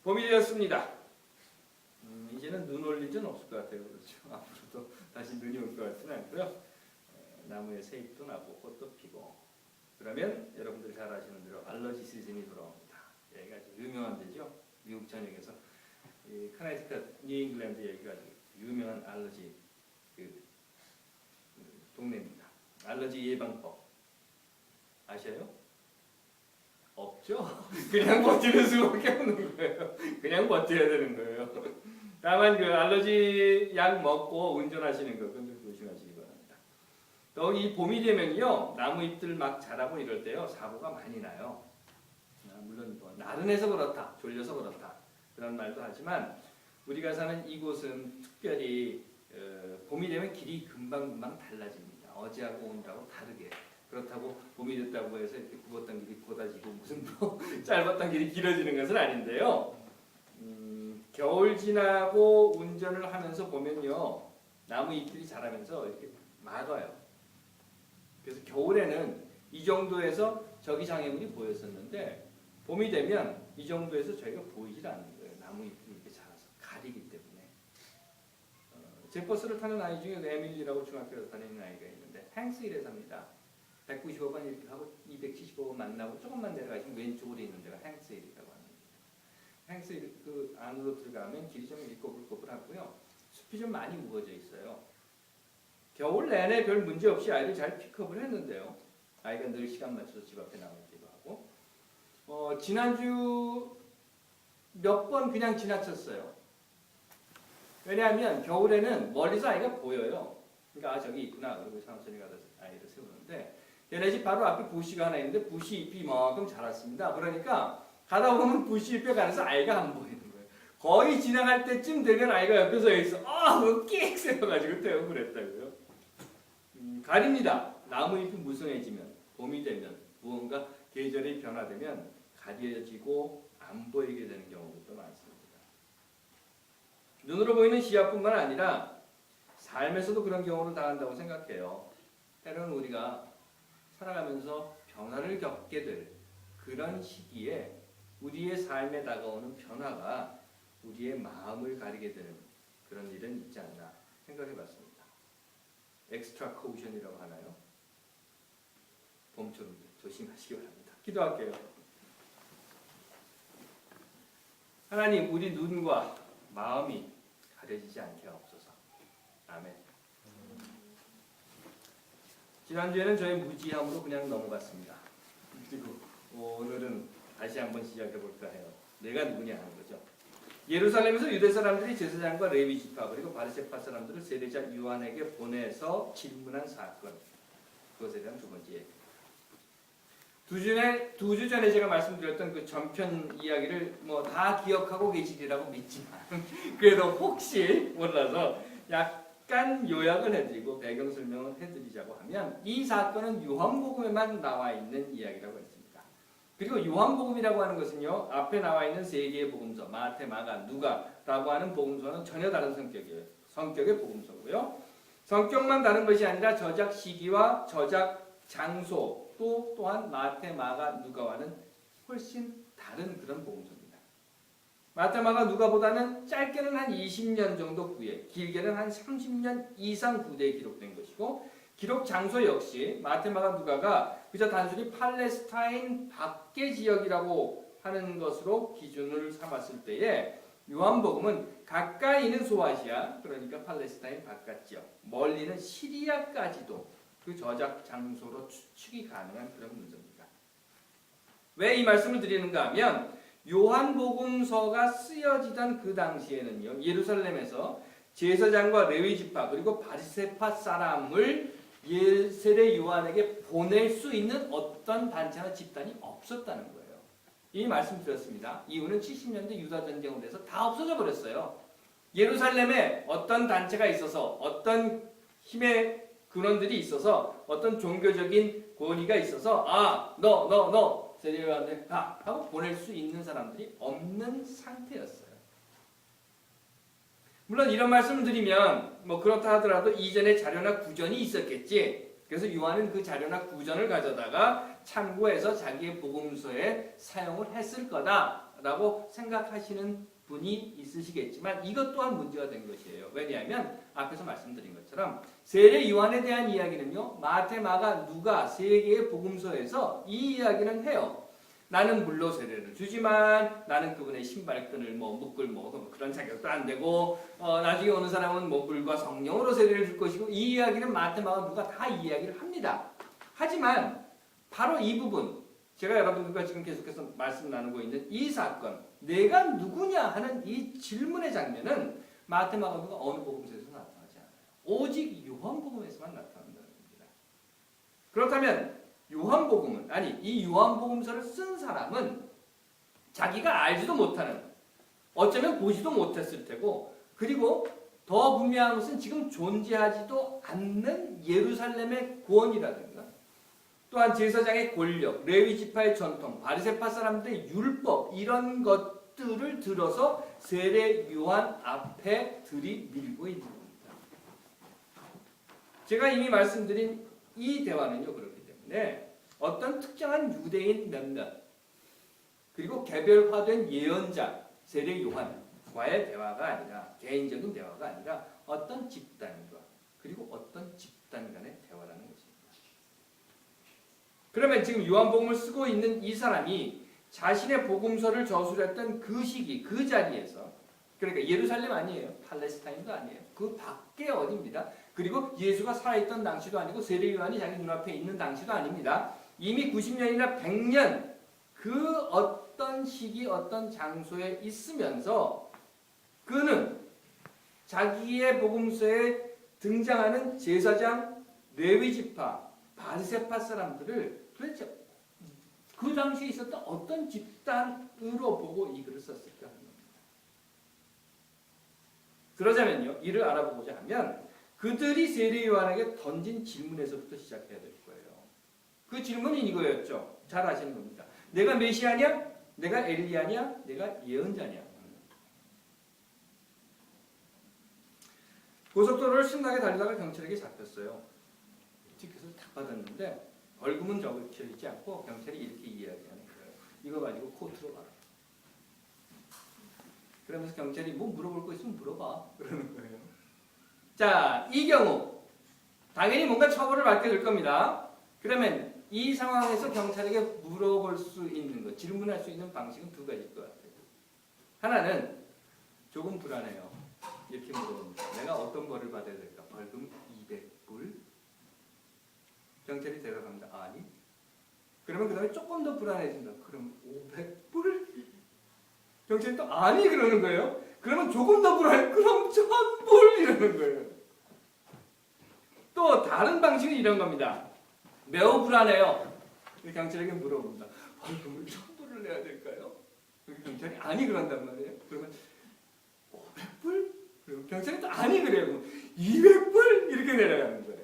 봄이 되었습니다. 이제는 눈 올 일은 없을 것 같아요. 그렇죠. 앞으로도 다시 눈이 올 것 같지는 않고요. 나무에 새잎도 나고 꽃도 피고 그러면 여러분들이 잘 아시는 대로 알러지 시즌이 돌아옵니다. 여기가 아주 유명한 데죠. 미국 전역에서 커네티컷, 뉴잉글랜드 여기가 아주 유명한 알러지 동네입니다. 알러지 예방법 아셔요? 없죠? 그냥 버티는 수밖에 없는 거예요. 그냥 버텨야 되는 거예요. 다만 그 알러지 약 먹고 운전하시는 거 좀 조심하시기 바랍니다. 또 이 봄이 되면요 나무 잎들 막 자라고 이럴 때요 사고가 많이 나요. 물론 뭐 나른해서 그렇다, 졸려서 그렇다 그런 말도 하지만 우리가 사는 이곳은 특별히 봄이 되면 길이 금방금방 달라집니다. 어제하고 오늘하고 다르게. 그렇다고 봄이 됐다고 해서 이렇게 굽었던 길이 곧아지고 무슨 뭐 짧았던 길이 길어지는 것은 아닌데요. 겨울 지나고 운전을 하면서 보면요 나무 잎들이 자라면서 이렇게 막아요. 그래서 겨울에는 이 정도에서 저기 장애물이 보였었는데 봄이 되면 이 정도에서 저희가 보이질 않는 거예요. 나무 잎들이 이렇게 자라서 가리기 때문에. 제 버스를 타는 아이 중에 에밀리라고 중학교에서 다니는 아이가 있는데 행스힐에 삽니다. 195번 이렇게 하고 275번 만나고 조금만 내려가시면 왼쪽으로 있는 데가 행스힐이라고 합니다. 행스힐 그 안으로 들어가면 길이 좀 꼬불꼬불하고요. 숲이 좀 많이 우거져 있어요. 겨울 내내 별 문제 없이 아이를 잘 픽업을 했는데요. 아이가 늘 시간 맞춰서 집 앞에 나오기도 하고 지난주 몇 번 그냥 지나쳤어요. 왜냐하면 겨울에는 멀리서 아이가 보여요. 그러니까 저기 있구나 그러고 천천히 가서 아이를 세우는데 얘네 집 바로 앞에 부시가 하나 있는데 부시 잎이 이만큼 자랐습니다. 그러니까 가다 보면 부시 잎에 가면서 아이가 안 보이는 거예요. 거의 지나갈 때쯤 되면 아이가 옆에 서 있어. 끽 세워가지고 태우고 그랬다고요. 가립니다. 나무 잎이 무성해지면 봄이 되면 무언가 계절이 변화되면 가려지고 안 보이게 되는 경우도 많습니다. 눈으로 보이는 시야뿐만 아니라 삶에서도 그런 경우를 당한다고 생각해요. 때로는 우리가 살아가면서 변화를 겪게 될 그런 시기에 우리의 삶에 다가오는 변화가 우리의 마음을 가리게 되는 그런 일은 있지 않나 생각해 봤습니다. 엑스트라 코우션이라고 하나요? 봄처럼 조심하시기 바랍니다. 기도할게요. 하나님, 우리 눈과 마음이 가려지지 않게 하옵소서. 아멘. 지난주에는 저희 무지함으로 그냥 넘어갔습니다. 그리고 오늘은 다시 한번 시작해 볼까 해요. 내가 누구냐 하는 거죠. 예루살렘에서 유대 사람들이 제사장과 레위 지파 그리고 바리새파 사람들을 세례자 요한에게 보내서 질문한 사건. 그것에 대한 두 번째 얘기. 두 주 전에 제가 말씀드렸던 그 전편 이야기를 뭐 다 기억하고 계시리라고 믿지만 그래도 혹시 몰라서 약간 요약을 해드리고 배경 설명을 해드리자고 하면 이 사건은 요한복음에만 나와 있는 이야기라고 했습니다. 그리고 요한복음이라고 하는 것은요 앞에 나와 있는 세 개의 복음서 마태, 마가, 누가라고 하는 복음서는 전혀 다른 성격이에요. 성격의 복음서고요. 성격만 다른 것이 아니라 저작 시기와 저작 장소 또한 마태, 마가, 누가와는 훨씬 다른 그런 복음서입니다. 마태, 마가, 누가보다는 짧게는 한 20년 정도 후에 길게는 한 30년 이상 후대에 기록된 것이고 기록 장소 역시 마태, 마가, 누가가 그저 단순히 팔레스타인 밖의 지역이라고 하는 것으로 기준을 삼았을 때에 요한복음은 가까이 있는 소아시아 그러니까 팔레스타인 바깥 지역 멀리는 시리아까지도 그 저작 장소로 추측이 가능한 그런 문서입니다. 왜 이 말씀을 드리는가 하면 요한복음서가 쓰여지던 그 당시에는요 예루살렘에서 제사장과 레위 지파 그리고 바리새파 사람을 세례 요한에게 보낼 수 있는 어떤 단체나 집단이 없었다는 거예요. 이 말씀 드렸습니다. 이유는 70년대 유다 전쟁으로 해서 다 없어져 버렸어요. 예루살렘에 어떤 단체가 있어서 어떤 힘의 근원들이 있어서 어떤 종교적인 권위가 있어서 너 세례 요한한테 가 하고 보낼 수 있는 사람들이 없는 상태였어요. 물론 이런 말씀을 드리면 뭐 그렇다 하더라도 이전에 자료나 구전이 있었겠지. 그래서 요한은 그 자료나 구전을 가져다가 참고해서 자기의 복음서에 사용을 했을 거다 라고 생각하시는 분이 있으시겠지만 이것 또한 문제가 된 것이에요. 왜냐하면 앞에서 말씀드린 것처럼 세례 요한에 대한 이야기는요. 마태, 마가, 누가 세 개의 복음서에서 이 이야기는 해요. 나는 물로 세례를 주지만 나는 그분의 신발끈을 묶을 그런 자격도 안 되고 나중에 어느 사람은 물과 성령으로 세례를 줄 것이고 이 이야기는 마태, 마가, 누가 다 이 이야기를 합니다. 하지만 바로 이 부분 제가 여러분들과 지금 계속해서 말씀 나누고 있는 이 사건 내가 누구냐 하는 이 질문의 장면은 마태, 마가, 누가 어느 복음서에서 나타나지 않아요. 오직 요한복음에서만 나타난다는 겁니다. 그렇다면 요한복음은 이 요한복음서를 쓴 사람은 자기가 알지도 못하는 어쩌면 보지도 못했을 테고 그리고 더 분명한 것은 지금 존재하지도 않는 예루살렘의 구원이라든가 또한 제사장의 권력, 레위 지파의 전통, 바리새파 사람들의 율법 이런 것들을 들어서 세례 요한 앞에 들이밀고 있는 겁니다. 제가 이미 말씀드린 이 대화는요. 그렇기 때문에 어떤 특정한 유대인 몇몇 그리고 개별화된 예언자 세례 요한과의 대화가 아니라 개인적인 대화가 아니라 어떤 집단과 그리고 어떤 집단 간의 대화라는 것입니다. 그러면 지금 요한복음을 쓰고 있는 이 사람이 자신의 복음서를 저술했던 그 시기, 그 자리에서 그러니까 예루살렘 아니에요. 팔레스타인도 아니에요. 그 밖에 어디입니다. 그리고 예수가 살아있던 당시도 아니고 세례 요한이 자기 눈앞에 있는 당시도 아닙니다. 이미 90년이나 100년 그 어떤 시기 어떤 장소에 있으면서 그는 자기의 복음서에 등장하는 제사장, 레위지파, 바리새파 사람들을 도대체 그 당시에 있었던 어떤 집단으로 보고 이 글을 썼을까 하는 겁니다. 그러자면요. 이를 알아보고자 하면 그들이 세례 요한에게 던진 질문에서부터 시작해야 될 거예요. 그 질문이 이거였죠. 잘 아시는 겁니다. 내가 메시아냐? 내가 엘리야냐? 내가 예언자냐? 고속도로를 신나게 달리다가 경찰에게 잡혔어요. 티켓을 딱 받았는데 벌금은 적혀 있지 않고 경찰이 이렇게 이야기하는 거예요. 이거 가지고 코트로 가라. 그러면서 경찰이 뭐 물어볼 거 있으면 물어봐. 그러는 거예요. 자, 이 경우 당연히 뭔가 처벌을 받게 될 겁니다. 그러면 이 상황에서 경찰에게 물어볼 수 있는 것, 질문할 수 있는 방식은 두 가지일 것 같아요. 하나는 조금 불안해요. 이렇게 물어봅니다. 내가 어떤 벌을 받아야 될까? 벌금 200불? 경찰이 대답합니다. 아니. 그러면 그 다음에 조금 더 불안해진다. 그럼 500불? 경찰이 또 아니 그러는 거예요. 그러면 조금 더 불안해. 그럼 1000불 이러는 거예요. 또 다른 방식은 이런 겁니다. 매우 불안해요. 경찰에게 물어봅니다. 벌금을 1000불을 내야 될까요? 경찰이 아니 그런단 말이에요. 그러면 500불? 그리고 경찰이 또 아니 그래요. 200불? 이렇게 내려가는 거예요.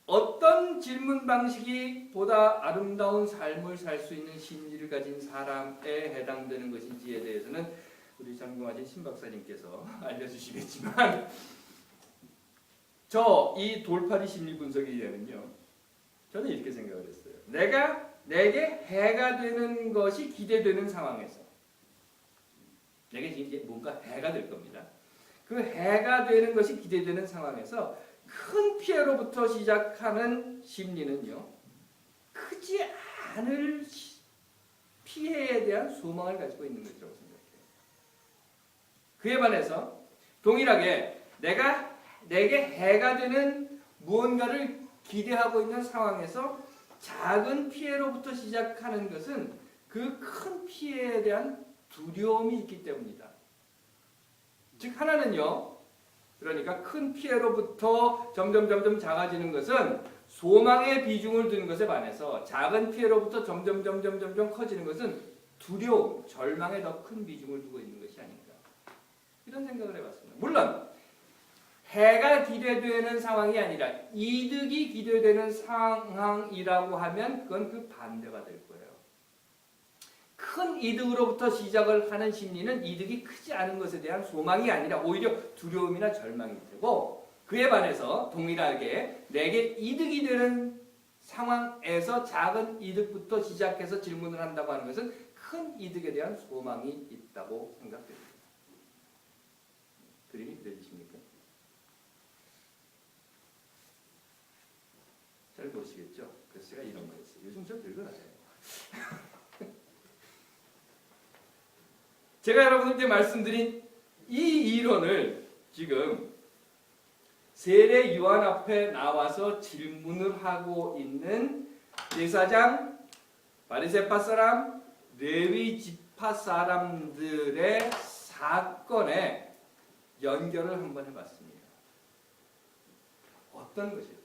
어떤 질문 방식이 보다 아름다운 삶을 살 수 있는 심리를 가진 사람에 해당되는 것인지에 대해서는 우리 전공하신 신 박사님께서 알려주시겠지만 저 이 돌팔이 심리 분석에 대해서는요. 저는 이렇게 생각을 했어요. 내게 해가 되는 것이 기대되는 상황에서 내게 이제 뭔가 해가 될 겁니다. 그 해가 되는 것이 기대되는 상황에서 큰 피해로부터 시작하는 심리는요. 크지 않을 피해에 대한 소망을 가지고 있는 것이라고 생각해요. 그에 반해서 동일하게 내게 해가 되는 무언가를 기대하고 있는 상황에서 작은 피해로부터 시작하는 것은 그 큰 피해에 대한 두려움이 있기 때문이다. 즉 하나는요. 그러니까 큰 피해로부터 점점 작아지는 것은 소망의 비중을 두는 것에 반해서 작은 피해로부터 점점 커지는 것은 두려움, 절망에 더 큰 비중을 두고 있는 것이 아닌가. 이런 생각을 해봤습니다. 물론 해가 기대되는 상황이 아니라 이득이 기대되는 상황이라고 하면 그건 그 반대가 될 거예요. 큰 이득으로부터 시작을 하는 심리는 이득이 크지 않은 것에 대한 소망이 아니라 오히려 두려움이나 절망이 되고 그에 반해서 동일하게 내게 이득이 되는 상황에서 작은 이득부터 시작해서 질문을 한다고 하는 것은 큰 이득에 대한 소망이 있다고 생각됩니다. 그림이 그려지십니까? 잘 보시겠죠? 그래서 제가 이런 거였어요. 요즘 저 늙어나요. 제가 여러분들께 말씀드린 이 이론을 지금 세례 요한 앞에 나와서 질문을 하고 있는 제사장, 바리새파 사람, 레위 지파 사람들의 사건에 연결을 한번 해봤습니다. 어떤 것일까?